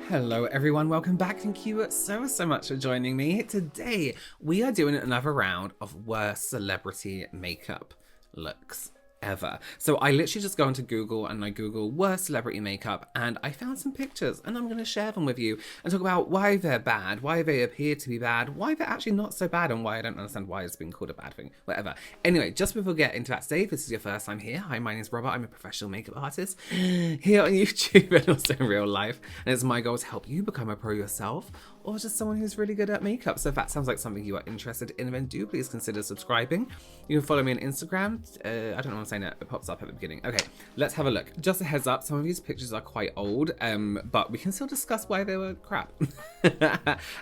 Hello everyone, welcome back. Thank you so much for joining me. Today we are doing another round of worst celebrity makeup looks ever. So I literally just go into Google and I Google worst celebrity makeup and I found some pictures and I'm going to share them with you and talk about why they're bad, why they appear to be bad, why they're actually not so bad, and why I don't understand why it's been called a bad thing, whatever. Anyway, just before we get into that today, if this is your first time here, hi, my name is Robert. I'm a professional makeup artist here on YouTube and also in real life, and it's my goal to help you become a pro yourself or just someone who's really good at makeup. So if that sounds like something you are interested in, then do please consider subscribing. You can follow me on Instagram. I don't know what I'm saying, it pops up at the beginning. Okay, let's have a look. Just a heads up, some of these pictures are quite old, but we can still discuss why they were crap.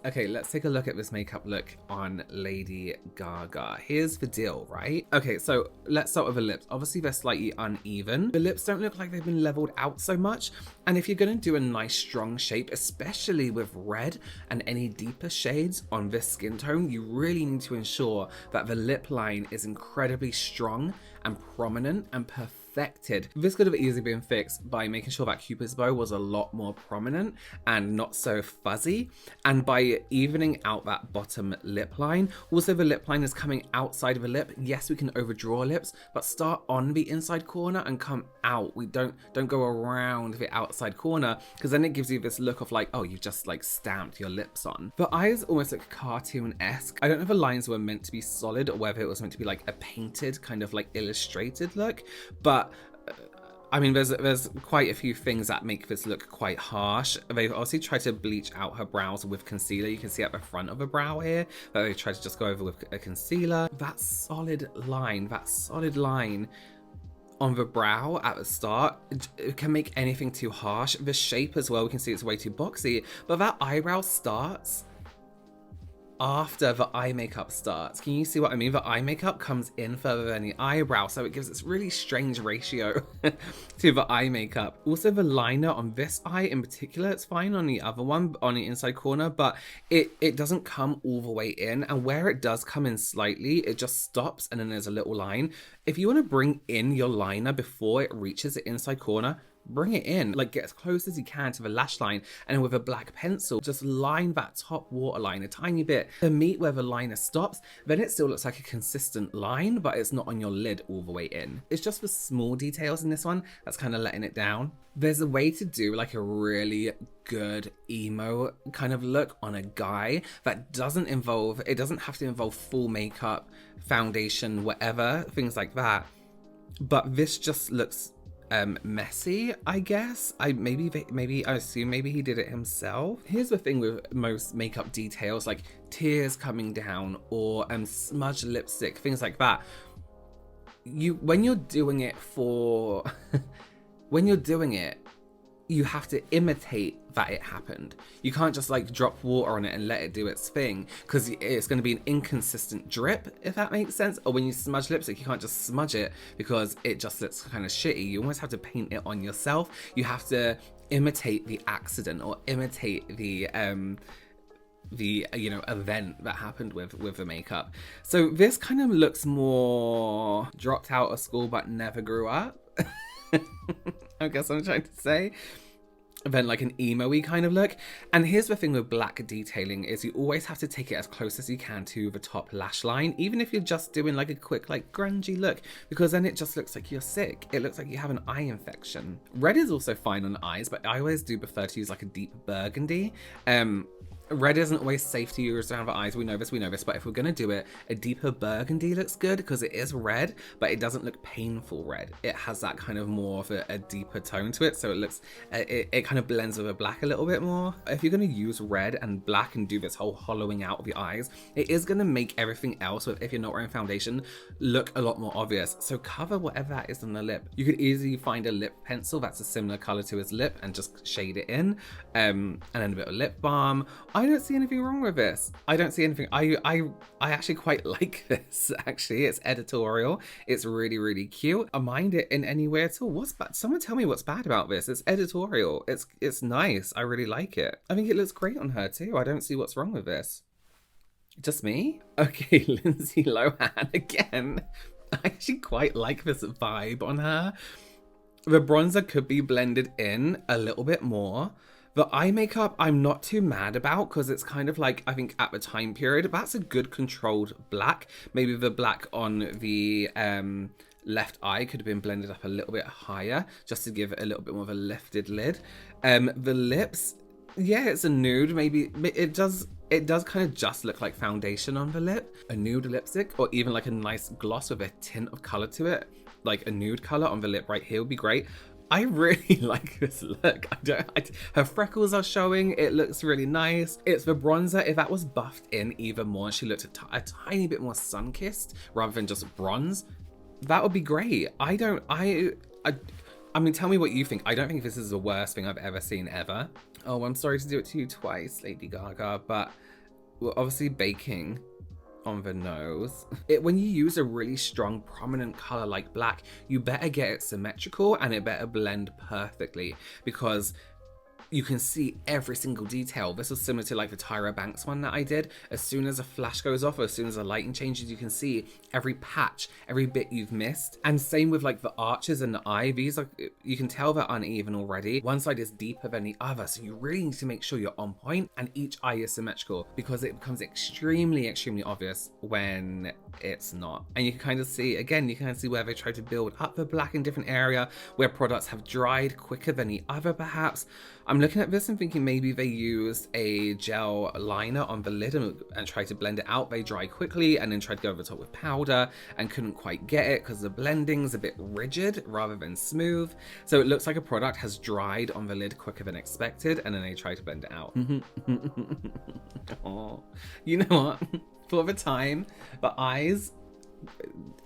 Okay, let's take a look at this makeup look on Lady Gaga. Here's the deal, right? Okay, so let's start with the lips. Obviously, they're slightly uneven. The lips don't look like they've been leveled out so much. And if you're gonna do a nice strong shape, especially with red and any deeper shades on this skin tone, you really need to ensure that the lip line is incredibly strong and prominent and perfected. This could have easily been fixed by making sure that Cupid's bow was a lot more prominent and not so fuzzy, and by evening out that bottom lip line. Also, the lip line is coming outside of the lip. Yes, we can overdraw lips, but start on the inside corner and come out. We don't go around the outside corner, because then it gives you this look of like, oh, you just like stamped your lips on. The eyes almost look cartoon-esque. I don't know if the lines were meant to be solid or whether it was meant to be like a painted kind of like illustrated look, but I mean, there's quite a few things that make this look quite harsh. They've obviously tried to bleach out her brows with concealer. You can see at the front of the brow here that they tried to just go over with a concealer. That solid line on the brow at the start, it can make anything too harsh. The shape as well, we can see it's way too boxy, but that eyebrow starts after the eye makeup starts. Can you see what I mean? The eye makeup comes in further than the eyebrow, so it gives this really strange ratio to the eye makeup. Also, the liner on this eye in particular, it's fine on the other one, on the inside corner, but it doesn't come all the way in, and where it does come in slightly, it just stops and then there's a little line. If you want to bring in your liner before it reaches the inside corner, bring it in, like get as close as you can to the lash line, and with a black pencil, just line that top waterline a tiny bit to meet where the liner stops. Then it still looks like a consistent line, but it's not on your lid all the way in. It's just the small details in this one that's kind of letting it down. There's a way to do like a really good emo kind of look on a guy that doesn't have to involve full makeup, foundation, whatever, things like that. But this just looks messy, I guess. I assume maybe he did it himself. Here's the thing with most makeup details, like tears coming down or smudged lipstick, things like that. When you're doing it, you have to imitate that it happened. You can't just like drop water on it and let it do its thing, because it's going to be an inconsistent drip, if that makes sense. Or when you smudge lipstick, you can't just smudge it because it just looks kind of shitty. You almost have to paint it on yourself. You have to imitate the accident or imitate the event that happened with the makeup. So this kind of looks more dropped out of school but never grew up. I guess I'm trying to say, then like an emo-y kind of look. And here's the thing with black detailing is you always have to take it as close as you can to the top lash line, even if you're just doing like a quick like grungy look, because then it just looks like you're sick. It looks like you have an eye infection. Red is also fine on the eyes, but I always do prefer to use like a deep burgundy. Red isn't always safe to use around the eyes, we know this, but if we're gonna do it, a deeper burgundy looks good because it is red, but it doesn't look painful red. It has that kind of more of a deeper tone to it, so it looks, it kind of blends with the black a little bit more. If you're gonna use red and black and do this whole hollowing out of the eyes, it is gonna make everything else, if you're not wearing foundation, look a lot more obvious. So cover whatever that is on the lip. You could easily find a lip pencil that's a similar color to his lip and just shade it in, and then a bit of lip balm. I don't see anything wrong with this. I don't see anything. I actually quite like this. Actually, it's editorial. It's really, really cute. I mind it in any way at all. What's bad? Someone tell me what's bad about this. It's editorial. It's nice. I really like it. I think it looks great on her too. I don't see what's wrong with this. Just me? Okay, Lindsay Lohan again. I actually quite like this vibe on her. The bronzer could be blended in a little bit more. The eye makeup, I'm not too mad about because it's kind of like, I think at the time period, that's a good controlled black. Maybe the black on the left eye could have been blended up a little bit higher just to give it a little bit more of a lifted lid. The lips, yeah, it's a nude. Maybe it does kind of just look like foundation on the lip. A nude lipstick or even like a nice gloss with a tint of color to it. Like a nude color on the lip right here would be great. I really like this look. Her freckles are showing. It looks really nice. It's the bronzer. If that was buffed in even more, she looked a tiny bit more sun-kissed rather than just bronze, that would be great. I mean, tell me what you think. I don't think this is the worst thing I've ever seen ever. Oh, I'm sorry to do it to you twice, Lady Gaga, but we're obviously baking on the nose. When you use a really strong prominent color like black, you better get it symmetrical and it better blend perfectly because you can see every single detail. This was similar to like the Tyra Banks one that I did. As soon as a flash goes off, or as soon as the lighting changes, you can see every patch, every bit you've missed. And same with like the arches and the eye. These are, you can tell they're uneven already. One side is deeper than the other. So you really need to make sure you're on point and each eye is symmetrical because it becomes extremely, extremely obvious when it's not. And you can kind of see, again, you can see where they try to build up the black in different area, where products have dried quicker than the other perhaps. I'm looking at this and thinking maybe they used a gel liner on the lid and tried to blend it out. They dry quickly and then tried to go over the top with powder and couldn't quite get it because the blending's a bit rigid rather than smooth. So it looks like a product has dried on the lid quicker than expected and then they tried to blend it out. Oh, you know what? For the time, the eyes,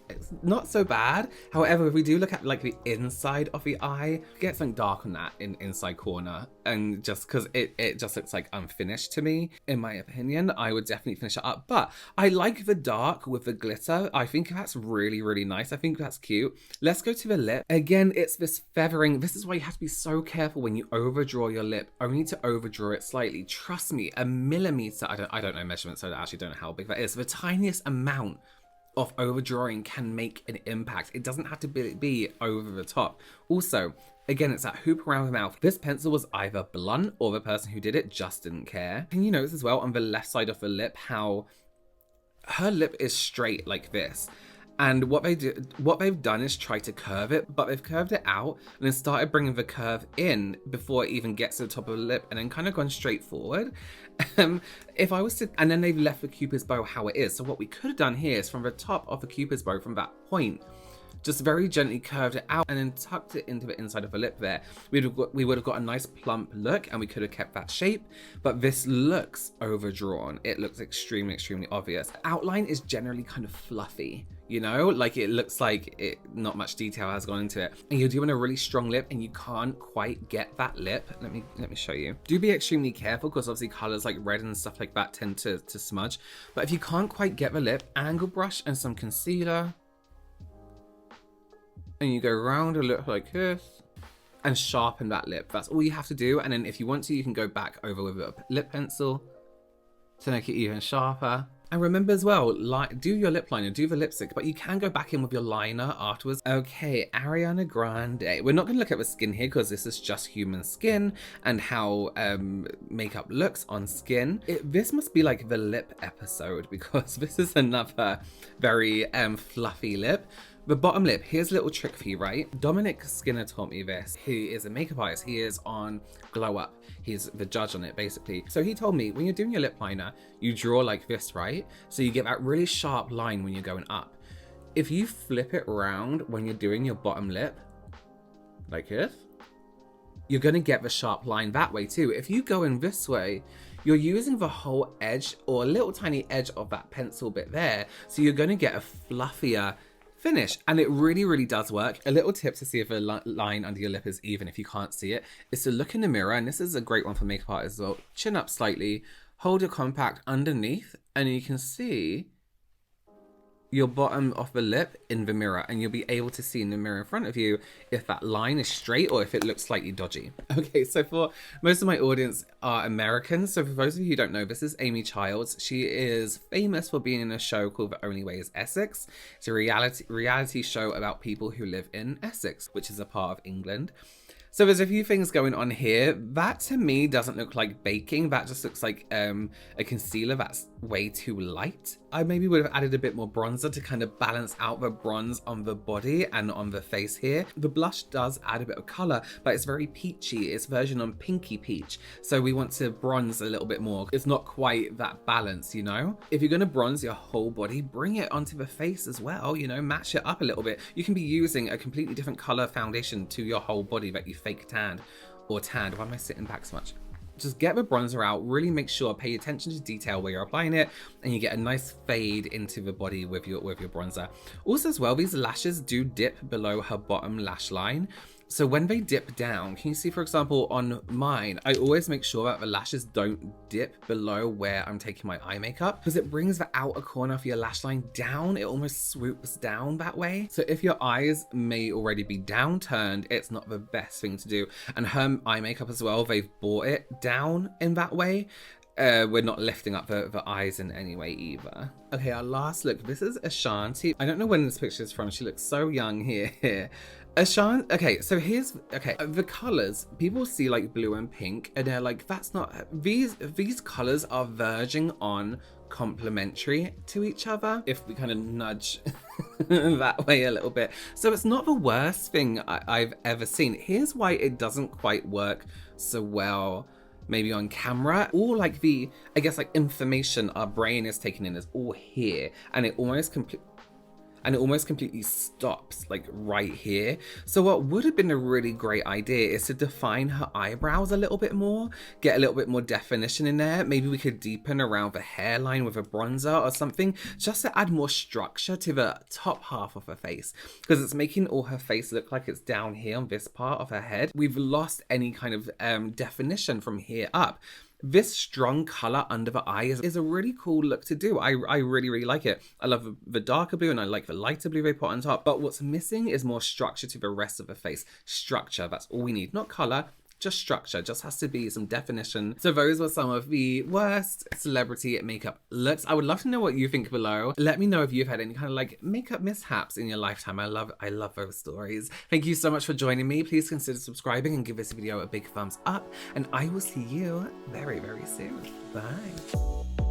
it's not so bad. However, if we do look at like the inside of the eye, get something dark on that inside corner, and just because it just looks like unfinished to me, in my opinion, I would definitely finish it up. But I like the dark with the glitter. I think that's really, really nice. I think that's cute. Let's go to the lip. Again, it's this feathering. This is why you have to be so careful when you overdraw your lip. Only to overdraw it slightly. Trust me, a millimeter, I don't know measurements, so I actually don't know how big that is. The tiniest amount of overdrawing can make an impact. It doesn't have to be over the top. Also, again, it's that hoop around the mouth. This pencil was either blunt or the person who did it just didn't care. Can you notice as well on the left side of the lip how her lip is straight like this? And what they've done is try to curve it, but they've curved it out and then started bringing the curve in before it even gets to the top of the lip and then kind of gone straight forward. If I was to, and then they've left the Cupid's bow how it is. So what we could have done here is from the top of the Cupid's bow, from that point, just very gently curved it out and then tucked it into the inside of the lip there. We would have got a nice plump look and we could have kept that shape, but this looks overdrawn. It looks extremely, extremely obvious. Outline is generally kind of fluffy, you know, like it looks like not much detail has gone into it. And you're doing a really strong lip and you can't quite get that lip. Let me show you. Do be extremely careful because obviously colors like red and stuff like that tend to smudge. But if you can't quite get the lip, angle brush and some concealer, and you go around a look like this and sharpen that lip. That's all you have to do. And then if you want to, you can go back over with a lip pencil to make it even sharper. And remember as well, do your lip liner, do the lipstick, but you can go back in with your liner afterwards. Okay, Ariana Grande. We're not going to look at the skin here because this is just human skin and how makeup looks on skin. This must be like the lip episode because this is another very fluffy lip. The bottom lip, here's a little trick for you, right? Dominic Skinner taught me this. He is a makeup artist. He is on Glow Up. He's the judge on it, basically. So he told me, when you're doing your lip liner, you draw like this, right? So you get that really sharp line when you're going up. If you flip it around when you're doing your bottom lip, like this, you're gonna get the sharp line that way too. If you go in this way, you're using the whole edge or a little tiny edge of that pencil bit there. So you're gonna get a fluffier finish, and it really, really does work. A little tip to see if a line under your lip is even if you can't see it is to look in the mirror, and this is a great one for makeup artists as well. Chin up slightly, hold your compact underneath, and you can see your bottom of the lip in the mirror, and you'll be able to see in the mirror in front of you if that line is straight or if it looks slightly dodgy. Okay, so for most of my audience are Americans, so for those of you who don't know, this is Amy Childs. She is famous for being in a show called The Only Way is Essex. It's a reality show about people who live in Essex, which is a part of England. So there's a few things going on here. That to me doesn't look like baking. That just looks like a concealer that's way too light. I maybe would have added a bit more bronzer to kind of balance out the bronze on the body and on the face here. The blush does add a bit of color, but it's very peachy. It's version on pinky peach. So we want to bronze a little bit more. It's not quite that balance, you know? If you're gonna bronze your whole body, bring it onto the face as well, you know, match it up a little bit. You can be using a completely different color foundation to your whole body that you fake tanned or tanned. Why am I sitting back so much? Just get the bronzer out, really make sure, pay attention to detail where you're applying it, and you get a nice fade into the body with your bronzer. Also as well, these lashes do dip below her bottom lash line. So when they dip down, can you see, for example, on mine, I always make sure that the lashes don't dip below where I'm taking my eye makeup, because it brings the outer corner of your lash line down. It almost swoops down that way. So if your eyes may already be downturned, it's not the best thing to do. And her eye makeup as well, they've brought it down in that way. We're not lifting up the eyes in any way either. Okay, our last look. This is Ashanti. I don't know when this picture is from. She looks so young here. Ashanti, okay, so here's, okay, the colors, people see like blue and pink and they're like, that's not, these colors are verging on complementary to each other, if we kind of nudge that way a little bit. So it's not the worst thing I've ever seen. Here's why it doesn't quite work so well maybe on camera. All like the, I guess like information our brain is taking in is all here, and it almost completely stops like right here. So what would have been a really great idea is to define her eyebrows a little bit more, get a little bit more definition in there. Maybe we could deepen around the hairline with a bronzer or something, just to add more structure to the top half of her face, because it's making all her face look like it's down here on this part of her head. We've lost any kind of definition from here up. This strong color under the eye is a really cool look to do. I really like it. I love the darker blue and I like the lighter blue they put on top. But what's missing is more structure to the rest of the face. Structure, that's all we need. Not color, just structure. Just has to be some definition. So those were some of the worst celebrity makeup looks. I would love to know what you think below. Let me know if you've had any kind of like makeup mishaps in your lifetime. I love those stories. Thank you so much for joining me. Please consider subscribing and give this video a big thumbs up. And I will see you very, very soon. Bye.